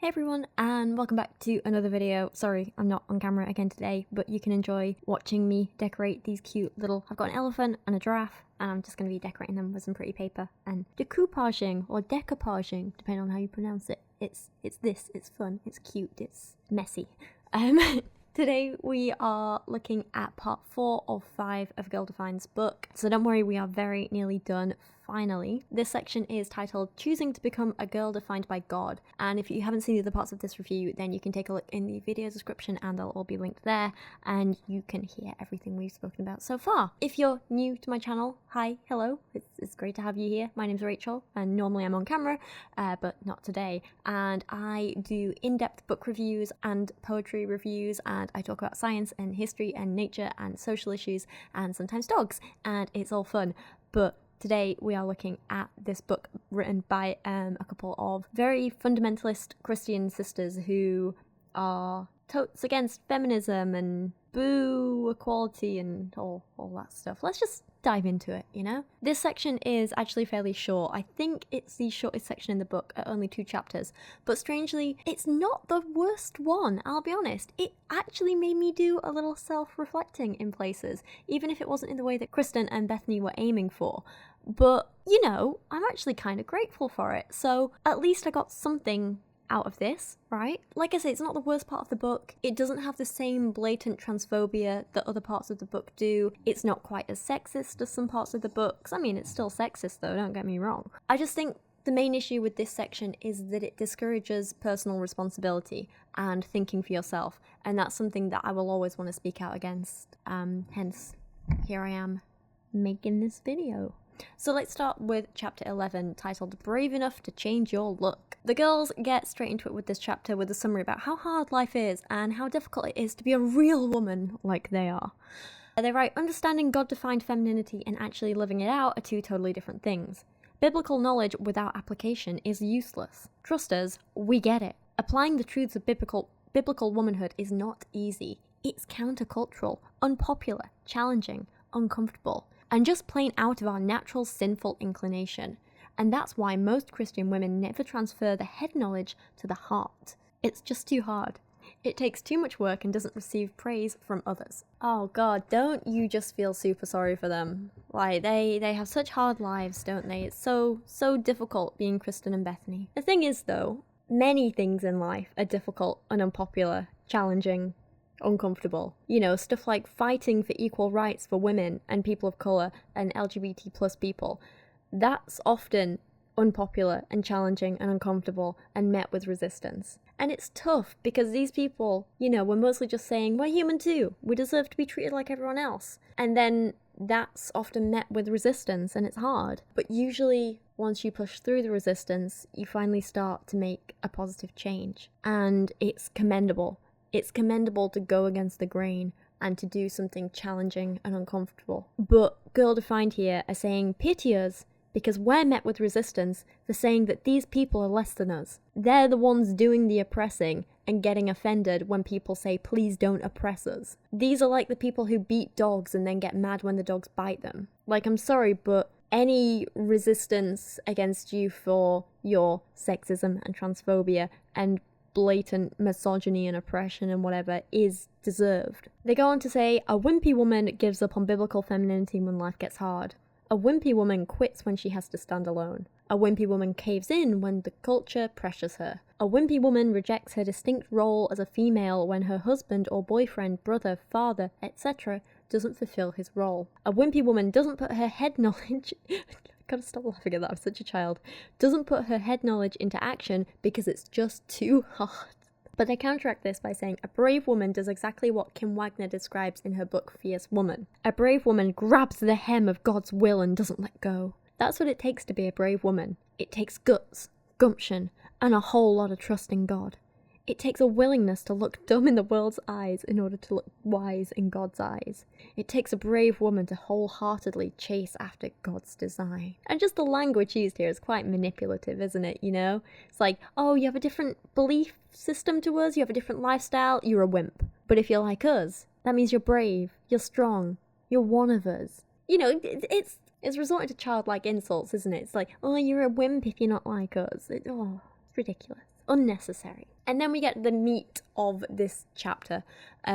Hey everyone, and welcome back to another video. Sorry, I'm not on camera again today, but you can enjoy watching me decorate these cute little... I've got an elephant and a giraffe, and I'm just going to be decorating them with some pretty paper and decoupaging or decoupaging, depending on how you pronounce it. It's fun, it's cute, it's messy. Today we are looking at part 4 of 5 of Girl Defined's book, so don't worry, we are very nearly done. Finally, this section is titled Choosing to Become a Girl Defined by God, and if you haven't seen the other parts of this review, then you can take a look in the video description and they'll all be linked there, and you can hear everything we've spoken about so far. If you're new to my channel, hi, hello, it's great to have you here. My name's Rachel, and normally I'm on camera, but not today, and I do in-depth book reviews and poetry reviews, and I talk about science and history and nature and social issues and sometimes dogs, and it's all fun. But today we are looking at this book written by a couple of very fundamentalist Christian sisters who are totes against feminism and boo equality and all that stuff. Let's just dive into it, you know? This section is actually fairly short. I think it's the shortest section in the book at only 2 chapters, but strangely, it's not the worst one, I'll be honest. It actually made me do a little self-reflecting in places, even if it wasn't in the way that Kristen and Bethany were aiming for. But, you know, I'm actually kind of grateful for it, so at least I got something out of this, right? Like I say, it's not the worst part of the book. It doesn't have the same blatant transphobia that other parts of the book do. It's not quite as sexist as some parts of the books. I mean, it's still sexist though, don't get me wrong. I just think the main issue with this section is that it discourages personal responsibility and thinking for yourself, and that's something that I will always want to speak out against. Hence, here I am making this video. So let's start with chapter 11, titled Brave Enough to Change Your Look. The girls get straight into it with this chapter with a summary about how hard life is and how difficult it is to be a real woman like they are. They write, understanding God-defined femininity and actually living it out are 2 totally different things. Biblical knowledge without application is useless. Trust us, we get it. Applying the truths of biblical womanhood is not easy. It's countercultural, unpopular, challenging, uncomfortable, and just plain out of our natural sinful inclination. And that's why most Christian women never transfer the head knowledge to the heart. It's just too hard. It takes too much work and doesn't receive praise from others. Oh god, don't you just feel super sorry for them? Like, they have such hard lives, don't they? It's so difficult being Kristen and Bethany. The thing is though, many things in life are difficult and unpopular, challenging, uncomfortable. You know, stuff like fighting for equal rights for women and people of colour and LGBT plus people. That's often unpopular and challenging and uncomfortable and met with resistance. And it's tough because these people, you know, were mostly just saying, we're human too, we deserve to be treated like everyone else. And then that's often met with resistance and it's hard. But usually once you push through the resistance, you finally start to make a positive change. And it's commendable. It's commendable to go against the grain and to do something challenging and uncomfortable. But Girl Defined here are saying, pity us, because we're met with resistance for saying that these people are less than us. They're the ones doing the oppressing and getting offended when people say, please don't oppress us. These are like the people who beat dogs and then get mad when the dogs bite them. Like, I'm sorry, but any resistance against you for your sexism and transphobia and blatant misogyny and oppression and whatever is deserved. They go on to say, a wimpy woman gives up on biblical femininity when life gets hard. A wimpy woman quits when she has to stand alone. A wimpy woman caves in when the culture pressures her. A wimpy woman rejects her distinct role as a female when her husband or boyfriend, brother, father, etc. doesn't fulfill his role. A wimpy woman doesn't put her head knowledge... Gotta stop laughing at that, I'm such a child. Doesn't put her head knowledge into action because it's just too hard. But they counteract this by saying a brave woman does exactly what Kim Wagner describes in her book Fierce Woman. A brave woman grabs the hem of God's will and doesn't let go. That's what it takes to be a brave woman. It takes guts, gumption, and a whole lot of trust in God. It takes a willingness to look dumb in the world's eyes in order to look wise in God's eyes. It takes a brave woman to wholeheartedly chase after God's design. And just the language used here is quite manipulative, isn't it, you know? It's like, oh, you have a different belief system to us, you have a different lifestyle, you're a wimp. But if you're like us, that means you're brave, you're strong, you're one of us. You know, it's resorting to childlike insults, isn't it? It's like, oh, you're a wimp if you're not like us. It's ridiculous. unnecessary. And then we get the meat of this chapter,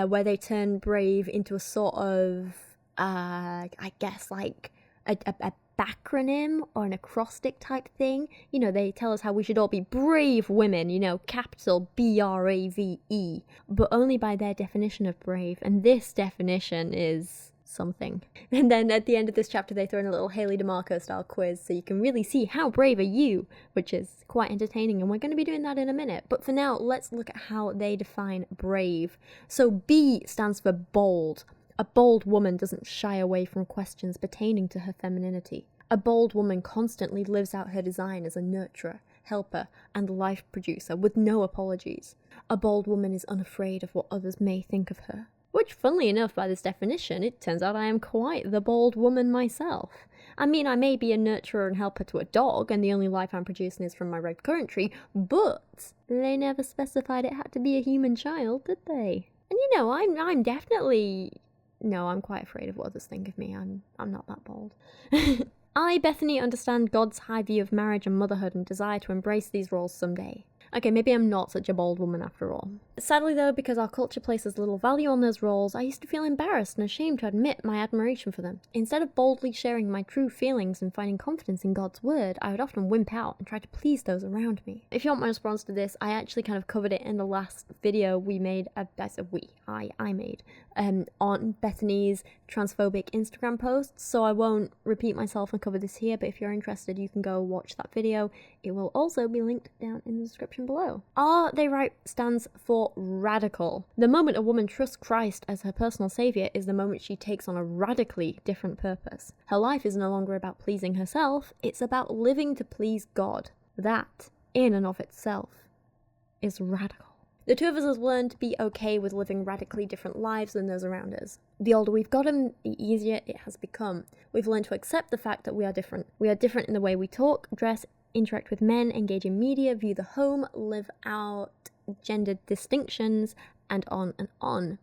where they turn brave into a sort of, I guess, like a backronym or an acrostic type thing. You know, they tell us how we should all be brave women, you know, capital BRAVE, but only by their definition of brave. And this definition is something. And then at the end of this chapter, they throw in a little Haley DeMarco style quiz so you can really see how brave are you, which is quite entertaining, and we're going to be doing that in a minute. But for now, let's look at how they define brave. So B stands for bold. A bold woman doesn't shy away from questions pertaining to her femininity. A bold woman constantly lives out her design as a nurturer, helper, and life producer with no apologies. A bold woman is unafraid of what others may think of her. Which, funnily enough, by this definition, it turns out I am quite the bold woman myself. I mean, I may be a nurturer and helper to a dog, and the only life I'm producing is from my red currant tree, but they never specified it had to be a human child, did they? And you know, I'm definitely... No, I'm quite afraid of what others think of me. I'm not that bold. I, Bethany, understand God's high view of marriage and motherhood and desire to embrace these roles someday. Okay, maybe I'm not such a bold woman after all. Sadly though, because our culture places little value on those roles, I used to feel embarrassed and ashamed to admit my admiration for them. Instead of boldly sharing my true feelings and finding confidence in God's word, I would often wimp out and try to please those around me. If you want my response to this, I actually kind of covered it in the last video we made, I made, on Bethany's transphobic Instagram posts, so I won't repeat myself and cover this here, but if you're interested, you can go watch that video. It will also be linked down in the description below. R, they write, stands for radical. The moment a woman trusts Christ as her personal saviour is the moment she takes on a radically different purpose. Her life is no longer about pleasing herself, it's about living to please God. That, in and of itself, is radical. The two of us have learned to be okay with living radically different lives than those around us. The older we've gotten, the easier it has become. We've learned to accept the fact that we are different. We are different in the way we talk, dress, interact with men, engage in media, view the home, live out gender distinctions, and on and on.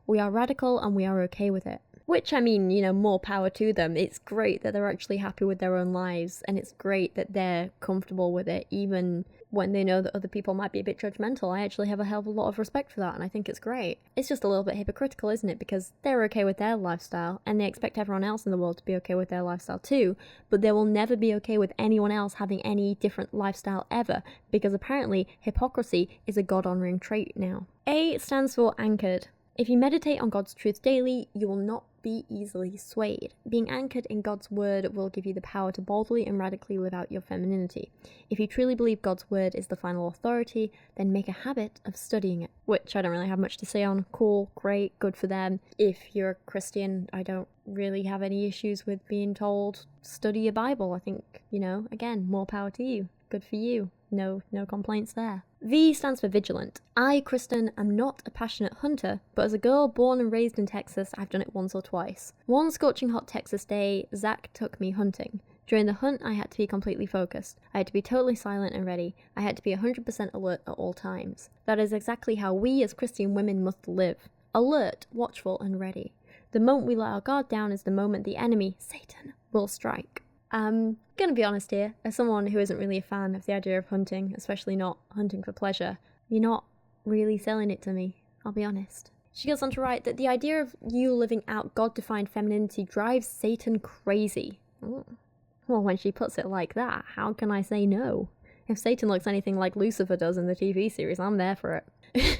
We are radical and we are okay with it. Which, I mean, you know, more power to them. It's great that they're actually happy with their own lives, and it's great that they're comfortable with it, even when they know that other people might be a bit judgmental. I actually have a hell of a lot of respect for that, and I think it's great. It's just a little bit hypocritical, isn't it? Because they're okay with their lifestyle, and they expect everyone else in the world to be okay with their lifestyle too, but they will never be okay with anyone else having any different lifestyle ever, because apparently hypocrisy is a God-honoring trait now. A stands for anchored. If you meditate on God's truth daily, you will not be easily swayed. Being anchored in God's word will give you the power to boldly and radically live out your femininity. If you truly believe God's word is the final authority, then make a habit of studying it. Which I don't really have much to say on. Cool, great, good for them. If you're a Christian, I don't really have any issues with being told, study your Bible. I think, you know, again, more power to you. Good for you. No complaints there. V stands for vigilant. I, Kristen, am not a passionate hunter, but as a girl born and raised in Texas, I've done it once or twice. One scorching hot Texas day, Zach took me hunting. During the hunt, I had to be completely focused. I had to be totally silent and ready. I had to be 100% alert at all times. That is exactly how we as Christian women must live. Alert, watchful, and ready. The moment we let our guard down is the moment the enemy, Satan, will strike. I'm gonna be honest here, as someone who isn't really a fan of the idea of hunting, especially not hunting for pleasure, you're not really selling it to me, I'll be honest. She goes on to write that the idea of you living out God-defined femininity drives Satan crazy. Well, when she puts it like that, how can I say no? If Satan looks anything like Lucifer does in the TV series, I'm there for it.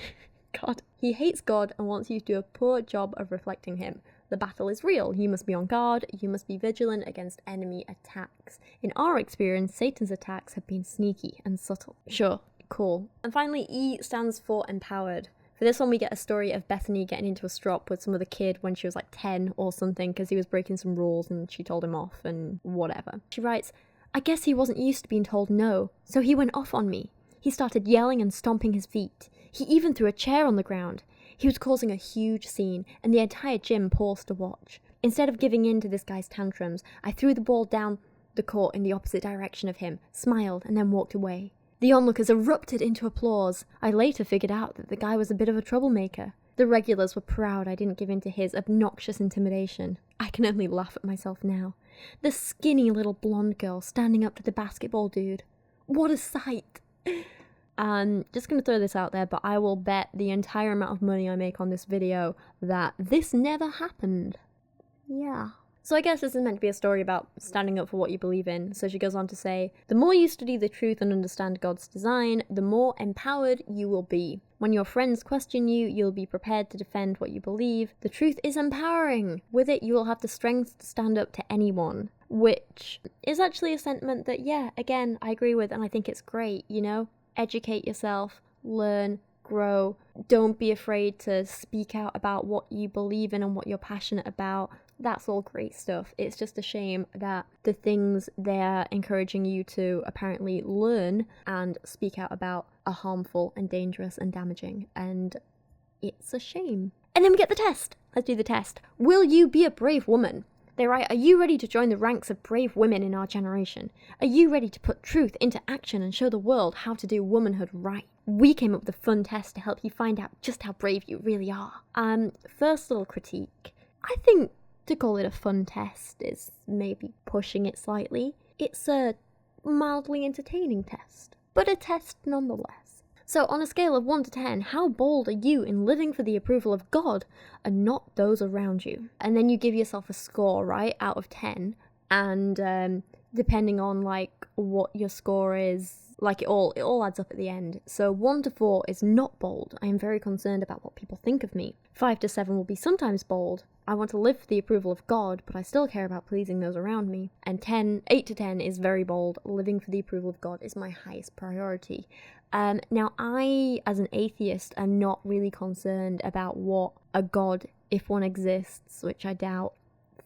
God. He hates God and wants you to do a poor job of reflecting him. The battle is real. You must be on guard. You must be vigilant against enemy attacks. In our experience, Satan's attacks have been sneaky and subtle. Sure, cool. And finally, E stands for empowered. For this one, we get a story of Bethany getting into a strop with some other kid when she was like 10 or something because he was breaking some rules and she told him off and whatever. She writes, I guess he wasn't used to being told no, so he went off on me. He started yelling and stomping his feet. He even threw a chair on the ground. He was causing a huge scene, and the entire gym paused to watch. Instead of giving in to this guy's tantrums, I threw the ball down the court in the opposite direction of him, smiled, and then walked away. The onlookers erupted into applause. I later figured out that the guy was a bit of a troublemaker. The regulars were proud I didn't give in to his obnoxious intimidation. I can only laugh at myself now. The skinny little blonde girl standing up to the basketball dude. What a sight! Just gonna throw this out there, but I will bet the entire amount of money I make on this video that this never happened. Yeah. So I guess this is meant to be a story about standing up for what you believe in. So she goes on to say, the more you study the truth and understand God's design, the more empowered you will be. When your friends question you, you'll be prepared to defend what you believe. The truth is empowering. With it, you will have the strength to stand up to anyone. Which is actually a sentiment that, yeah, again, I agree with, and I think it's great, you know? Educate yourself, learn, grow. Don't be afraid to speak out about what you believe in and what you're passionate about. That's all great stuff. It's just a shame that the things they're encouraging you to apparently learn and speak out about are harmful and dangerous and damaging. And it's a shame. And then we get the test. Let's do the test. Will you be a brave woman? They write, are you ready to join the ranks of brave women in our generation? Are you ready to put truth into action and show the world how to do womanhood right? We came up with a fun test to help you find out just how brave you really are. First little critique. I think to call it a fun test is maybe pushing it slightly. It's a mildly entertaining test, but a test nonetheless. So on a scale of 1 to 10, how bold are you in living for the approval of God and not those around you? And then you give yourself a score, right, out of 10. And depending on like what your score is, like it all adds up at the end. So 1 to 4 is not bold. I am very concerned about what people think of me. 5 to 7 will be sometimes bold. I want to live for the approval of God, but I still care about pleasing those around me. And 8 to 10 is very bold. Living for the approval of God is my highest priority. Now, I, as an atheist, am not really concerned about what a God, if one exists, which I doubt,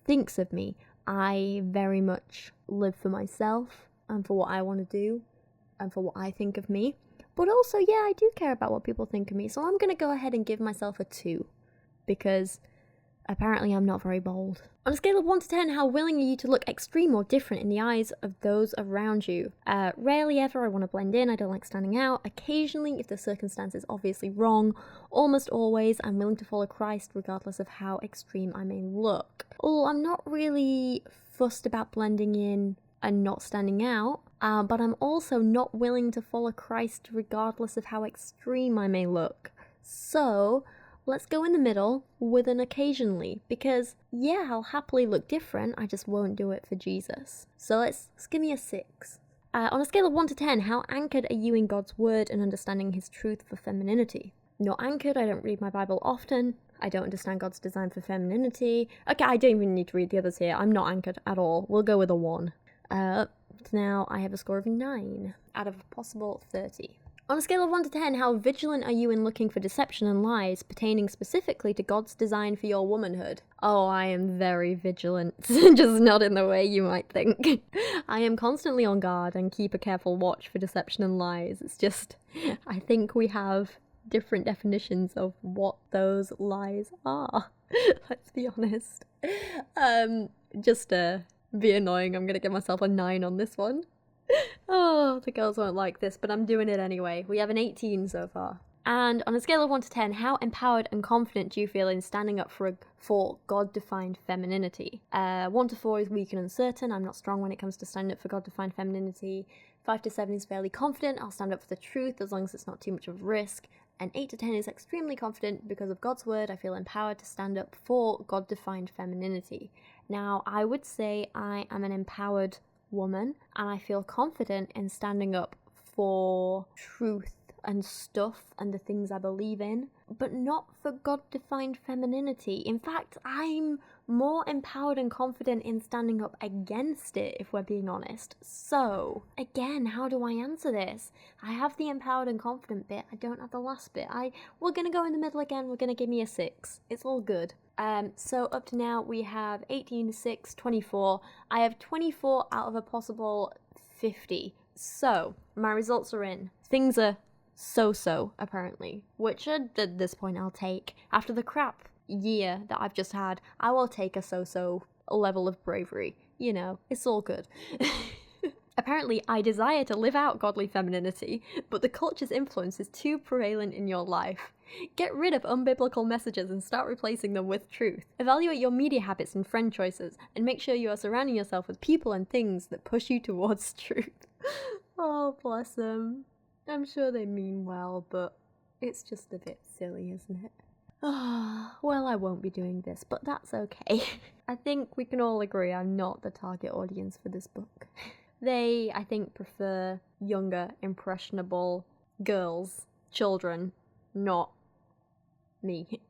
thinks of me. I very much live for myself and for what I want to do and for what I think of me. But also, yeah, I do care about what people think of me, so I'm going to go ahead and give myself a 2, because apparently I'm not very bold. On a scale of 1 to 10, how willing are you to look extreme or different in the eyes of those around you? Rarely ever. I want to blend in. I don't like standing out. Occasionally, if the circumstance is obviously wrong. Almost always, I'm willing to follow Christ regardless of how extreme I may look. Although I'm not really fussed about blending in and not standing out, but I'm also not willing to follow Christ regardless of how extreme I may look. So let's go in the middle with an occasionally, because yeah, I'll happily look different, I just won't do it for Jesus. So let's give me a 6. On a scale of 1 to 10, how anchored are you in God's word and understanding his truth for femininity? Not anchored. I don't read my Bible often. I don't understand God's design for femininity. Okay, I don't even need to read the others here. I'm not anchored at all. We'll go with a 1. Now I have a score of 9 out of a possible 30. On a scale of 1 to 10, how vigilant are you in looking for deception and lies pertaining specifically to God's design for your womanhood? Oh, I am very vigilant, just not in the way you might think. I am constantly on guard and keep a careful watch for deception and lies. It's just, I think we have different definitions of what those lies are. Let's be honest. Just to be annoying, I'm gonna give myself a 9 on this one. Oh, the girls won't like this, but I'm doing it anyway. We have an 18 so far. And on a scale of 1 to 10, how empowered and confident do you feel in standing up for God-defined femininity? 1 to 4 is weak and uncertain. I'm not strong when it comes to standing up for God-defined femininity. 5 to 7 is fairly confident. I'll stand up for the truth as long as it's not too much of a risk. And 8 to 10 is extremely confident. Because of God's word, I feel empowered to stand up for God-defined femininity. Now, I would say I am an empowered woman, and I feel confident in standing up for truth and stuff and the things I believe in, but not for God-defined femininity. In fact, I'm more empowered and confident in standing up against it, if we're being honest. So, again, how do I answer this? I have the empowered and confident bit, I don't have the last bit. We're gonna go in the middle again, we're gonna give me a 6. It's all good. So up to now we have 18, 6, 24. I have 24 out of a possible 50. So, my results are in. Things are so-so, apparently, which at this point I'll take. After the crap year that I've just had, I will take a so-so level of bravery. You know, it's all good. Apparently, I desire to live out godly femininity, but the culture's influence is too prevalent in your life. Get rid of unbiblical messages and start replacing them with truth. Evaluate your media habits and friend choices, and make sure you are surrounding yourself with people and things that push you towards truth. Oh, bless them. I'm sure they mean well, but it's just a bit silly, isn't it? Well, I won't be doing this, but that's okay. I think we can all agree I'm not the target audience for this book. They, I think, prefer younger, impressionable girls, children, not me.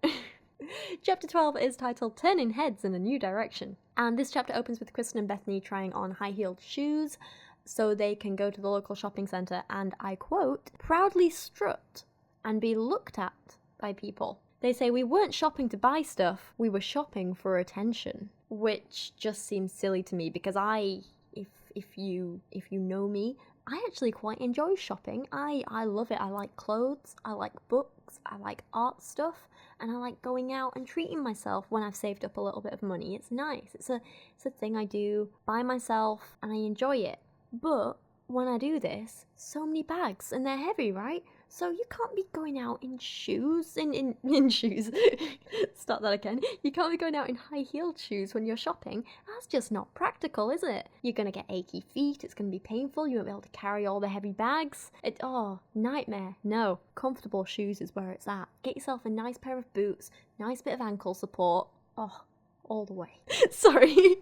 Chapter 12 is titled Turning Heads in a New Direction. And this chapter opens with Kristen and Bethany trying on high-heeled shoes so they can go to the local shopping centre and, I quote, proudly strut and be looked at by people. They say, we weren't shopping to buy stuff, we were shopping for attention. Which just seems silly to me because if you know me, I actually quite enjoy shopping. I love it. I like clothes, I like books, I like art stuff, and I like going out and treating myself when I've saved up a little bit of money. It's nice. It's a thing I do by myself and I enjoy it. But when I do this, so many bags and they're heavy, right? So you can't be going out in shoes, in shoes. Start that again. You can't be going out in high-heeled shoes when you're shopping. That's just not practical, is it? You're going to get achy feet, it's going to be painful, you won't be able to carry all the heavy bags. Nightmare. No, comfortable shoes is where it's at. Get yourself a nice pair of boots, nice bit of ankle support. All the way. Sorry.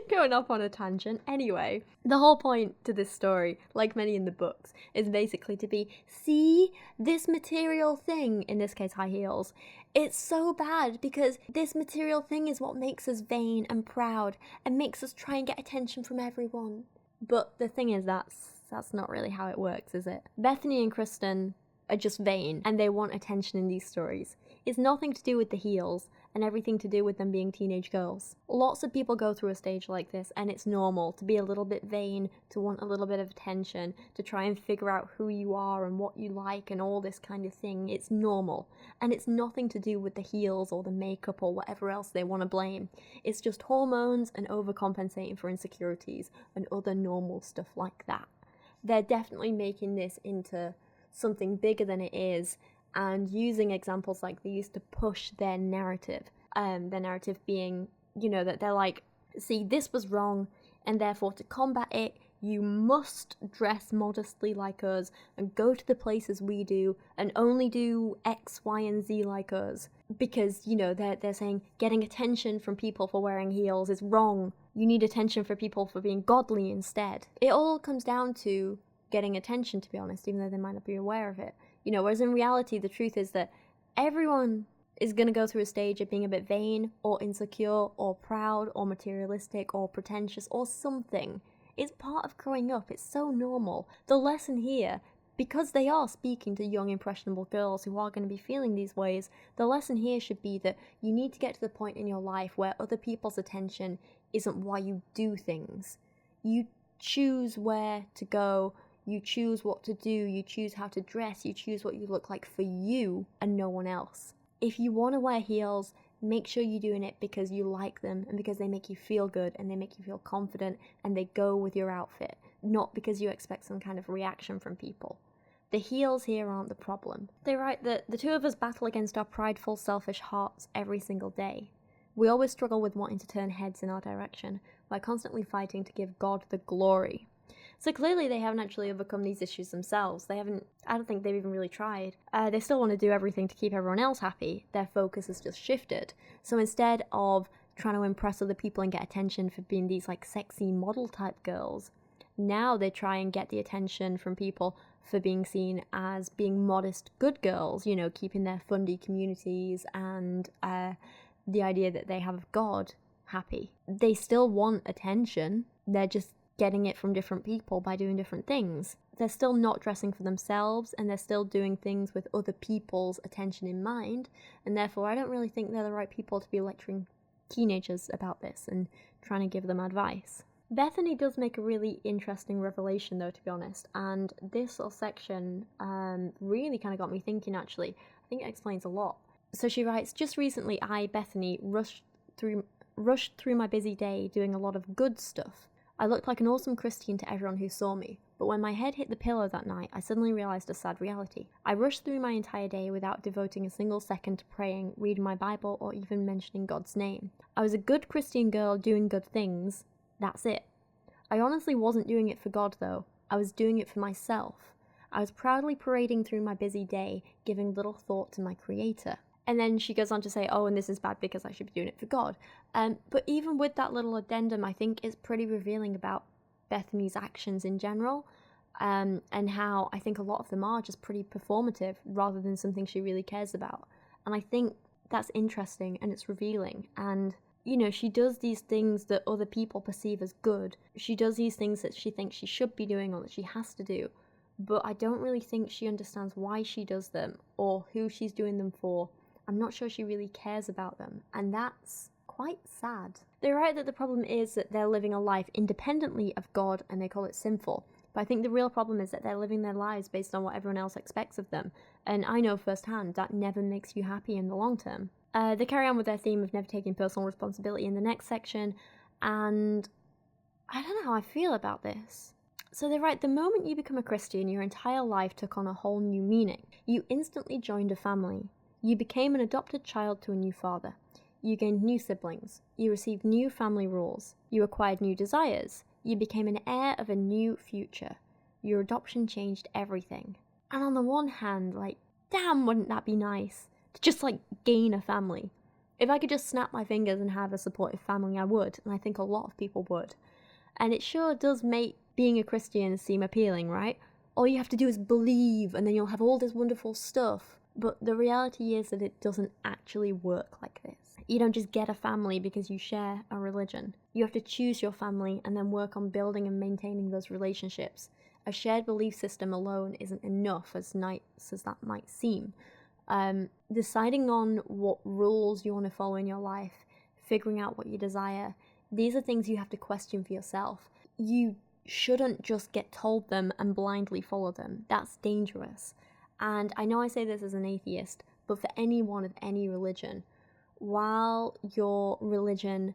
Going off on a tangent. Anyway, the whole point to this story, like many in the books, is basically to be, see, this material thing, in this case high heels, it's so bad because this material thing is what makes us vain and proud and makes us try and get attention from everyone. But the thing is, that's not really how it works, is it? Bethany and Kristen are just vain and they want attention in these stories. It's nothing to do with the heels and everything to do with them being teenage girls. Lots of people go through a stage like this and it's normal to be a little bit vain, to want a little bit of attention, to try and figure out who you are and what you like and all this kind of thing. It's normal. And it's nothing to do with the heels or the makeup or whatever else they want to blame. It's just hormones and overcompensating for insecurities and other normal stuff like that. They're definitely making this into something bigger than it is and using examples like these to push their narrative. Their narrative being, that they're like, see, this was wrong, and therefore to combat it, you must dress modestly like us, and go to the places we do, and only do X, Y, and Z like us. Because, they're saying getting attention from people for wearing heels is wrong. You need attention for people for being godly instead. It all comes down to getting attention, to be honest, even though they might not be aware of it. Whereas in reality, the truth is that everyone is going to go through a stage of being a bit vain, or insecure, or proud, or materialistic, or pretentious, or something. It's part of growing up. It's so normal. The lesson here, because they are speaking to young, impressionable girls who are going to be feeling these ways, the lesson here should be that you need to get to the point in your life where other people's attention isn't why you do things. You choose where to go, you choose what to do, you choose how to dress, you choose what you look like for you and no one else. If you want to wear heels, make sure you're doing it because you like them and because they make you feel good and they make you feel confident and they go with your outfit, not because you expect some kind of reaction from people. The heels here aren't the problem. They write that the two of us battle against our prideful, selfish hearts every single day. We always struggle with wanting to turn heads in our direction by constantly fighting to give God the glory. So clearly they haven't actually overcome these issues themselves. I don't think they've even really tried. They still want to do everything to keep everyone else happy. Their focus has just shifted. So instead of trying to impress other people and get attention for being these like sexy model type girls, now they try and get the attention from people for being seen as being modest good girls, keeping their fundy communities and the idea that they have God happy. They still want attention. They're just getting it from different people by doing different things. They're still not dressing for themselves and they're still doing things with other people's attention in mind, and therefore I don't really think they're the right people to be lecturing teenagers about this and trying to give them advice. Bethany does make a really interesting revelation though, to be honest, and this little section really kind of got me thinking actually. I think it explains a lot. So she writes, just recently I, Bethany, rushed through my busy day doing a lot of good stuff. I looked like an awesome Christian to everyone who saw me, but when my head hit the pillow that night, I suddenly realized a sad reality. I rushed through my entire day without devoting a single second to praying, reading my Bible, or even mentioning God's name. I was a good Christian girl doing good things. That's it. I honestly wasn't doing it for God, though. I was doing it for myself. I was proudly parading through my busy day, giving little thought to my creator. And then she goes on to say, oh, and this is bad because I should be doing it for God. But even with that little addendum, I think it's pretty revealing about Bethany's actions in general, and how I think a lot of them are just pretty performative rather than something she really cares about. And I think that's interesting and it's revealing. And, you know, she does these things that other people perceive as good. She does these things that she thinks she should be doing or that she has to do. But I don't really think she understands why she does them or who she's doing them for. I'm not sure she really cares about them. And that's quite sad. They write that the problem is that they're living a life independently of God and they call it sinful. But I think the real problem is that they're living their lives based on what everyone else expects of them. And I know firsthand that never makes you happy in the long term. They carry on with their theme of never taking personal responsibility in the next section. And I don't know how I feel about this. So they write, the moment you become a Christian, your entire life took on a whole new meaning. You instantly joined a family. You became an adopted child to a new father. You gained new siblings. You received new family rules. You acquired new desires. You became an heir of a new future. Your adoption changed everything. And on the one hand, like, damn, wouldn't that be nice? To just, like, gain a family. If I could just snap my fingers and have a supportive family, I would. And I think a lot of people would. And it sure does make being a Christian seem appealing, right? All you have to do is believe, and then you'll have all this wonderful stuff. But the reality is that it doesn't actually work like this. You don't just get a family because you share a religion. You have to choose your family and then work on building and maintaining those relationships. A shared belief system alone isn't enough, as nice as that might seem. Deciding on what rules you want to follow in your life, figuring out what you desire, these are things you have to question for yourself. You shouldn't just get told them and blindly follow them. That's dangerous. And I know I say this as an atheist, but for anyone of any religion, while your religion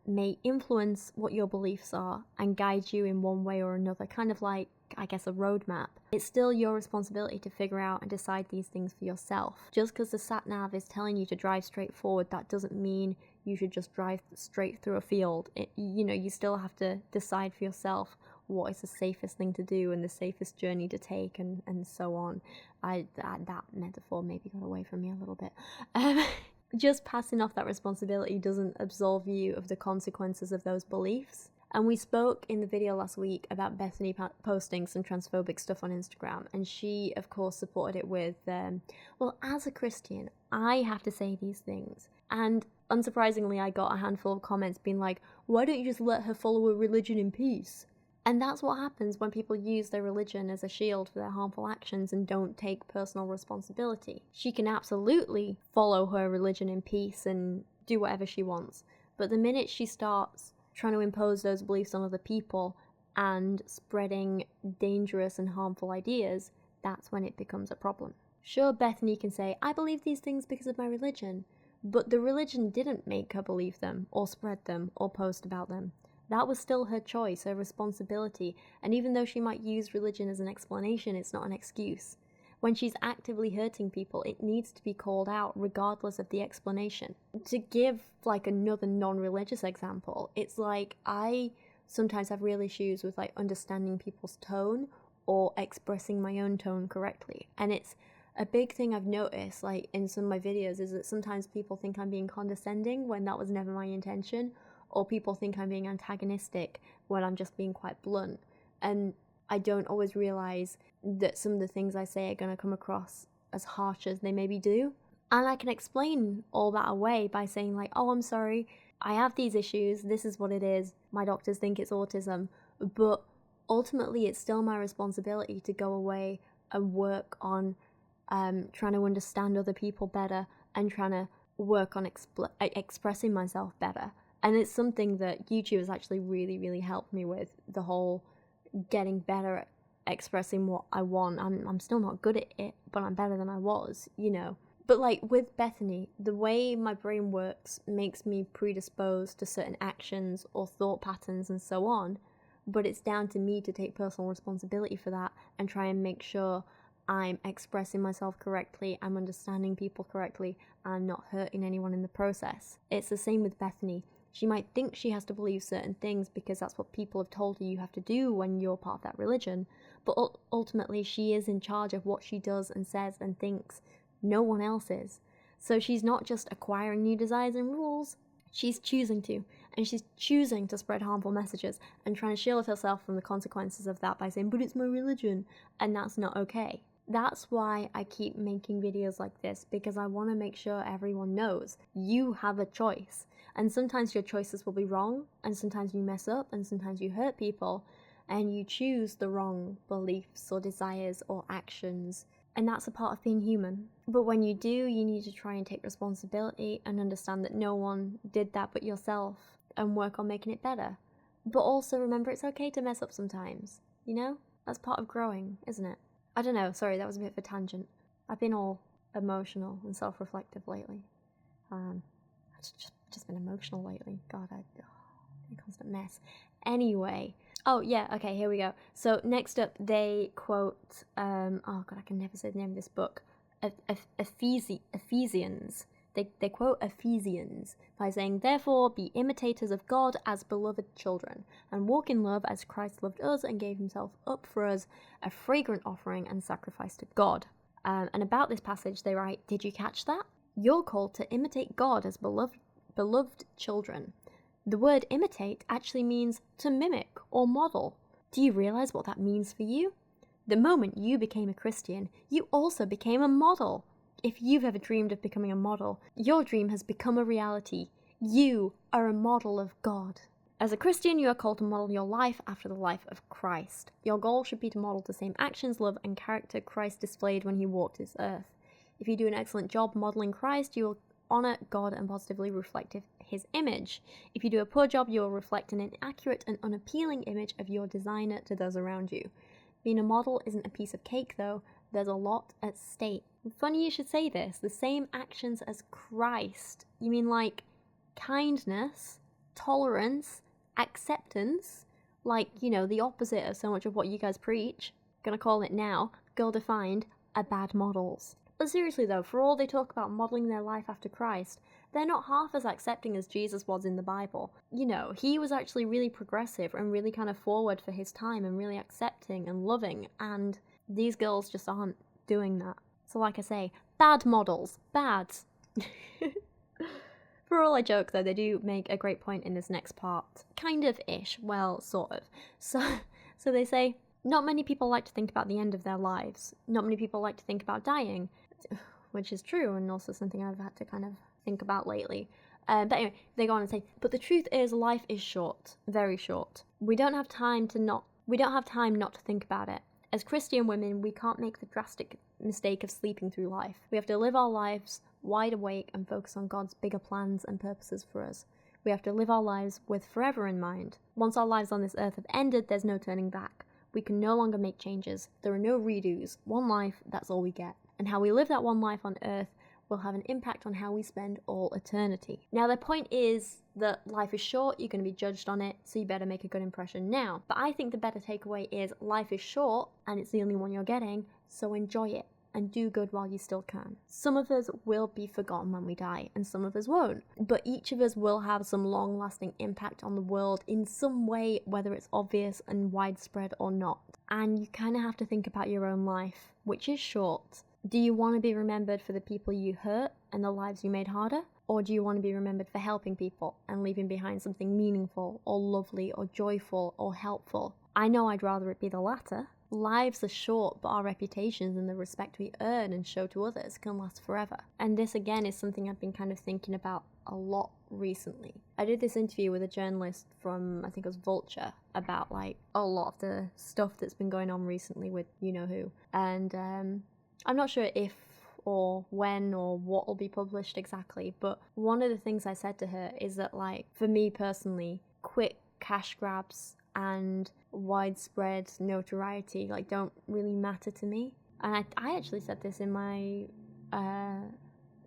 may influence what your beliefs are and guide you in one way or another, kind of like, I guess, a roadmap, it's still your responsibility to figure out and decide these things for yourself. Just because the sat-nav is telling you to drive straight forward, that doesn't mean you should just drive straight through a field. You still have to decide for yourself what is the safest thing to do and the safest journey to take, and so on. That metaphor maybe got away from me a little bit. Just passing off that responsibility doesn't absolve you of the consequences of those beliefs. And we spoke in the video last week about Bethany posting some transphobic stuff on Instagram, and she, of course, supported it with, well, as a Christian, I have to say these things. And unsurprisingly, I got a handful of comments being like, why don't you just let her follow her religion in peace? And that's what happens when people use their religion as a shield for their harmful actions and don't take personal responsibility. She can absolutely follow her religion in peace and do whatever she wants. But the minute she starts trying to impose those beliefs on other people and spreading dangerous and harmful ideas, that's when it becomes a problem. Sure, Bethany can say, I believe these things because of my religion, but the religion didn't make her believe them, or spread them, or post about them. That was still her choice, her responsibility, and even though she might use religion as an explanation, it's not an excuse. When she's actively hurting people, it needs to be called out regardless of the explanation. To give, like, another non-religious example, it's like I sometimes have real issues with, like, understanding people's tone or expressing my own tone correctly. And it's a big thing I've noticed, like, in some of my videos, is that sometimes people think I'm being condescending when that was never my intention, or people think I'm being antagonistic when I'm just being quite blunt. And I don't always realize that some of the things I say are going to come across as harsh as they maybe do. And I can explain all that away by saying, like, oh, I'm sorry, I have these issues, this is what it is, my doctors think it's autism, but ultimately it's still my responsibility to go away and work on trying to understand other people better and trying to work on expressing myself better. And it's something that YouTube has actually really, really helped me with, the whole getting better at expressing what I want. I'm still not good at it, but I'm better than I was, you know. But like with Bethany, the way my brain works makes me predisposed to certain actions or thought patterns and so on, but it's down to me to take personal responsibility for that and try and make sure I'm expressing myself correctly, I'm understanding people correctly, and I'm not hurting anyone in the process. It's the same with Bethany. She might think she has to believe certain things because that's what people have told her you have to do when you're part of that religion, but ultimately she is in charge of what she does and says and thinks. No one else is. So she's not just acquiring new desires and rules, she's choosing to. And she's choosing to spread harmful messages and trying to shield herself from the consequences of that by saying, but it's my religion, and that's not okay. That's why I keep making videos like this, because I want to make sure everyone knows you have a choice. And sometimes your choices will be wrong, and sometimes you mess up, and sometimes you hurt people, and you choose the wrong beliefs or desires or actions. And that's a part of being human. But when you do, you need to try and take responsibility and understand that no one did that but yourself, and work on making it better. But also remember it's okay to mess up sometimes, you know? That's part of growing, isn't it? I don't know, sorry, that was a bit of a tangent. I've been all emotional and self-reflective lately. I've just been emotional lately. God, I'm a constant mess. Anyway, oh yeah, okay, here we go. So next up, they quote, oh God, I can never say the name of this book, Ephesians. They quote Ephesians by saying, therefore be imitators of God as beloved children, and walk in love as Christ loved us and gave himself up for us, a fragrant offering and sacrifice to God. And about this passage they write, did you catch that? You're called to imitate God as beloved children. The word imitate actually means to mimic or model. Do you realize what that means for you? The moment you became a Christian, you also became a model. If you've ever dreamed of becoming a model, your dream has become a reality. You are a model of God. As a Christian, you are called to model your life after the life of Christ. Your goal should be to model the same actions, love, and character Christ displayed when he walked this earth. If you do an excellent job modeling Christ, you will honor God and positively reflect his image. If you do a poor job, you will reflect an inaccurate and unappealing image of your designer to those around you. Being a model isn't a piece of cake, though. There's a lot at stake. Funny you should say this. The same actions as Christ. You mean like kindness, tolerance, acceptance? Like, you know, the opposite of so much of what you guys preach. Gonna call it now, girl-defined, are bad models. But seriously though, for all they talk about modeling their life after Christ, they're not half as accepting as Jesus was in the Bible. You know, he was actually really progressive and really kind of forward for his time and really accepting and loving, and these girls just aren't doing that. So like I say, bad models. Bad. For all I joke though, they do make a great point in this next part. Kind of-ish. Well, sort of. So they say, not many people like to think about the end of their lives. Not many people like to think about dying. Which is true, and also something I've had to kind of think about lately. But anyway, they go on and say, but the truth is life is short. Very short. We don't have time not to think about it. As Christian women, we can't make the drastic mistake of sleeping through life. We have to live our lives wide awake and focus on God's bigger plans and purposes for us. We have to live our lives with forever in mind. Once our lives on this earth have ended, there's no turning back. We can no longer make changes. There are no redos. One life, that's all we get. And how we live that one life on earth will have an impact on how we spend all eternity. Now, their point is that life is short, you're going to be judged on it, so you better make a good impression now. But I think the better takeaway is life is short, and it's the only one you're getting, so enjoy it, and do good while you still can. Some of us will be forgotten when we die, and some of us won't. But each of us will have some long-lasting impact on the world in some way, whether it's obvious and widespread or not. And you kind of have to think about your own life, which is short. Do you want to be remembered for the people you hurt and the lives you made harder? Or do you want to be remembered for helping people and leaving behind something meaningful or lovely or joyful or helpful? I know I'd rather it be the latter. Lives are short, but our reputations and the respect we earn and show to others can last forever. And this again is something I've been kind of thinking about a lot recently. I did this interview with a journalist from, I think it was Vulture, about like a lot of the stuff that's been going on recently with you-know-who. And I'm not sure if or when or what will be published exactly, but one of the things I said to her is that, like, for me personally, quick cash grabs and widespread notoriety, like, don't really matter to me. And I actually said this in my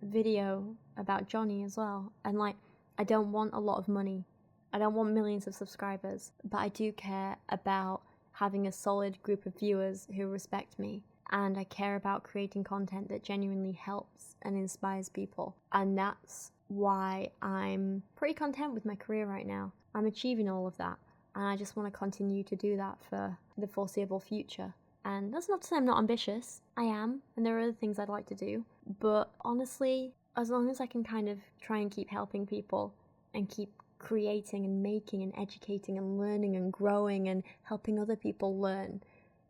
video about Johnny as well. And, like, I don't want a lot of money. I don't want millions of subscribers, but I do care about having a solid group of viewers who respect me. And I care about creating content that genuinely helps and inspires people. And that's why I'm pretty content with my career right now. I'm achieving all of that, and I just want to continue to do that for the foreseeable future. And that's not to say I'm not ambitious. I am, and there are other things I'd like to do. But honestly, as long as I can kind of try and keep helping people and keep creating and making and educating and learning and growing and helping other people learn,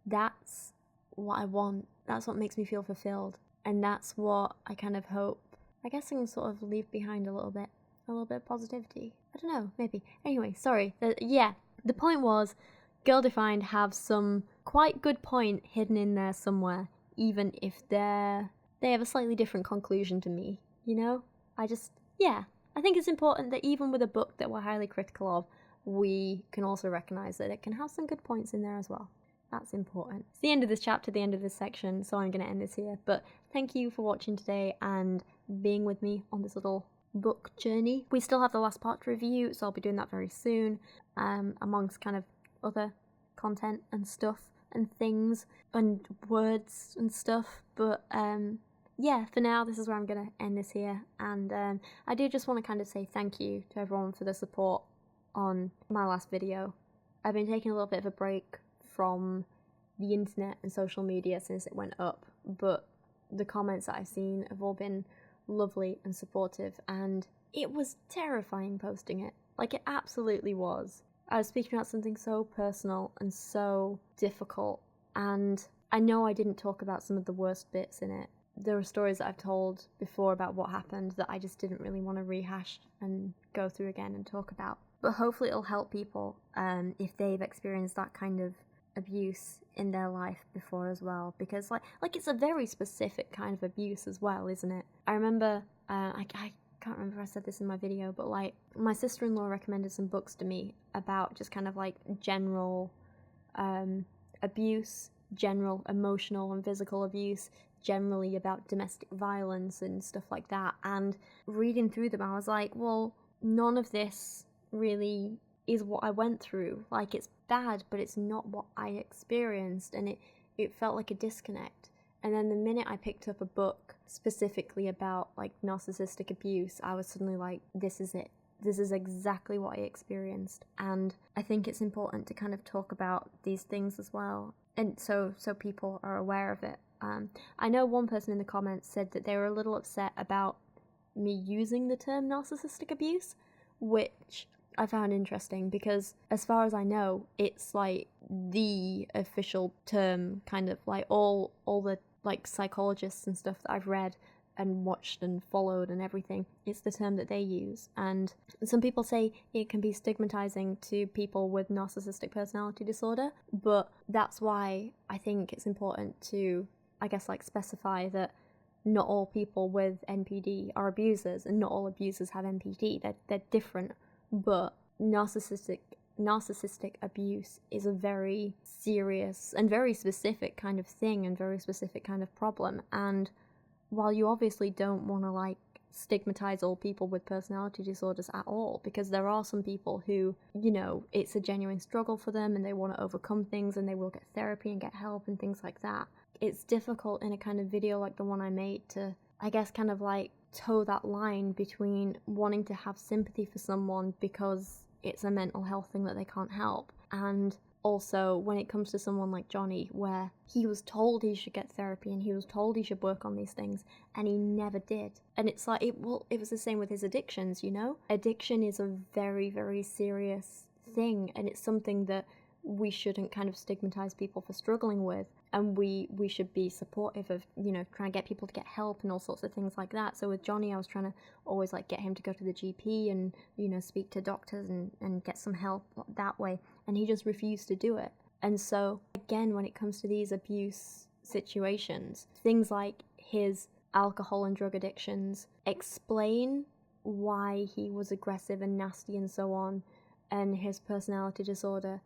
that's what I want. That's what makes me feel fulfilled. And that's what I kind of hope, I guess I can sort of leave behind a little bit of positivity. I don't know, maybe. Anyway, sorry. The point was, Girl Defined have some quite good point hidden in there somewhere, even if they have a slightly different conclusion to me, you know? I think it's important that even with a book that we're highly critical of, we can also recognise that it can have some good points in there as well. That's important. It's the end of this chapter, the end of this section, so I'm going to end this here. But thank you for watching today and being with me on this little book journey. We still have the last part to review, so I'll be doing that very soon, amongst kind of other content and stuff and things and words and stuff. But for now, this is where I'm going to end this here. And I do just want to kind of say thank you to everyone for the support on my last video. I've been taking a little bit of a break from the internet and social media since it went up, but the comments that I've seen have all been lovely and supportive, and it was terrifying posting it. Like, it absolutely was. I was speaking about something so personal and so difficult, and I know I didn't talk about some of the worst bits in it. There were stories that I've told before about what happened that I just didn't really want to rehash and go through again and talk about. But hopefully it'll help people if they've experienced that kind of abuse in their life before as well, because like it's a very specific kind of abuse as well, isn't it? I remember I can't remember if I said this in my video, but like my sister-in-law recommended some books to me about just kind of like general abuse, general emotional and physical abuse, generally about domestic violence and stuff like that. And reading through them, I was like, well, none of this really is what I went through. Like, it's bad, but it's not what I experienced, and it felt like a disconnect. And then the minute I picked up a book specifically about like narcissistic abuse, I was suddenly like, this is it. This is exactly what I experienced. And I think it's important to kind of talk about these things as well, and so people are aware of it. I know one person in the comments said that they were a little upset about me using the term narcissistic abuse, which I found interesting, because as far as I know, it's like the official term, kind of like all the like psychologists and stuff that I've read and watched and followed and everything, it's the term that they use. And some people say it can be stigmatizing to people with narcissistic personality disorder, but that's why I think it's important to, I guess, like specify that not all people with NPD are abusers, and not all abusers have NPD. They're different. But narcissistic abuse is a very serious and very specific kind of thing and very specific kind of problem. And while you obviously don't want to like stigmatize all people with personality disorders at all, because there are some people who, you know, it's a genuine struggle for them and they want to overcome things and they will get therapy and get help and things like that. It's difficult in a kind of video like the one I made to, I guess, kind of like toe that line between wanting to have sympathy for someone because it's a mental health thing that they can't help, and also when it comes to someone like Johnny, where he was told he should get therapy and he was told he should work on these things and he never did. And it's like, it was the same with his addictions, you know? Addiction is a very, very serious thing, and it's something that we shouldn't kind of stigmatize people for struggling with, and we should be supportive of, you know, trying to get people to get help and all sorts of things like that. So with Johnny, I was trying to always like get him to go to the GP and, you know, speak to doctors and get some help that way, and he just refused to do it. And so again, when it comes to these abuse situations, things like his alcohol and drug addictions explain why he was aggressive and nasty and so on, and his personality disorder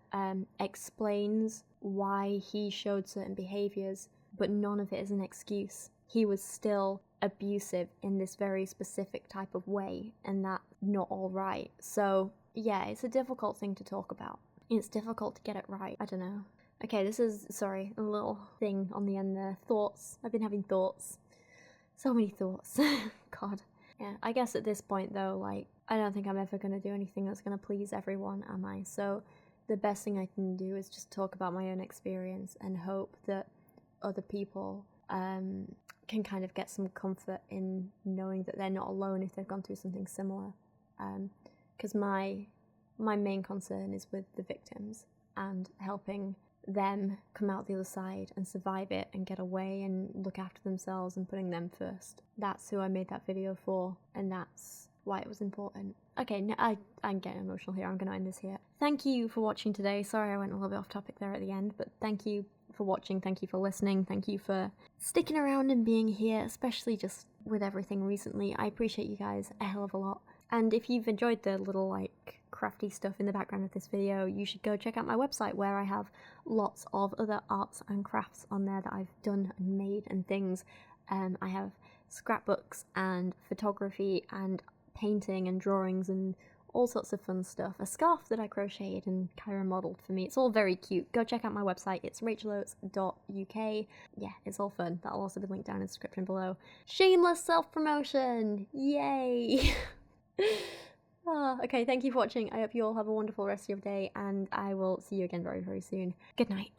explains why he showed certain behaviors, but none of it is an excuse. He was still abusive in this very specific type of way, and that's not all right. So yeah, it's a difficult thing to talk about. It's difficult to get it right. I don't know. Okay, this is, sorry, a little thing on the end there. Thoughts. I've been having thoughts. So many thoughts. God. Yeah, I guess at this point though, like, I don't think I'm ever going to do anything that's going to please everyone, am I? So the best thing I can do is just talk about my own experience and hope that other people can kind of get some comfort in knowing that they're not alone if they've gone through something similar. Because my main concern is with the victims and helping them come out the other side and survive it and get away and look after themselves and putting them first. That's who I made that video for, and that's why it was important. Okay, no, I'm getting emotional here. I'm going to end this here. Thank you for watching today. Sorry I went a little bit off topic there at the end, but thank you for watching. Thank you for listening. Thank you for sticking around and being here, especially just with everything recently. I appreciate you guys a hell of a lot. And if you've enjoyed the little, like, crafty stuff in the background of this video, you should go check out my website where I have lots of other arts and crafts on there that I've done and made and things. I have scrapbooks and photography and painting and drawings and all sorts of fun stuff. A scarf that I crocheted and Kyra modelled for me. It's all very cute. Go check out my website. It's racheloates.uk. Yeah, it's all fun. That'll also be linked down in the description below. Shameless self-promotion! Yay! Okay, thank you for watching. I hope you all have a wonderful rest of your day, and I will see you again very, very soon. Good night.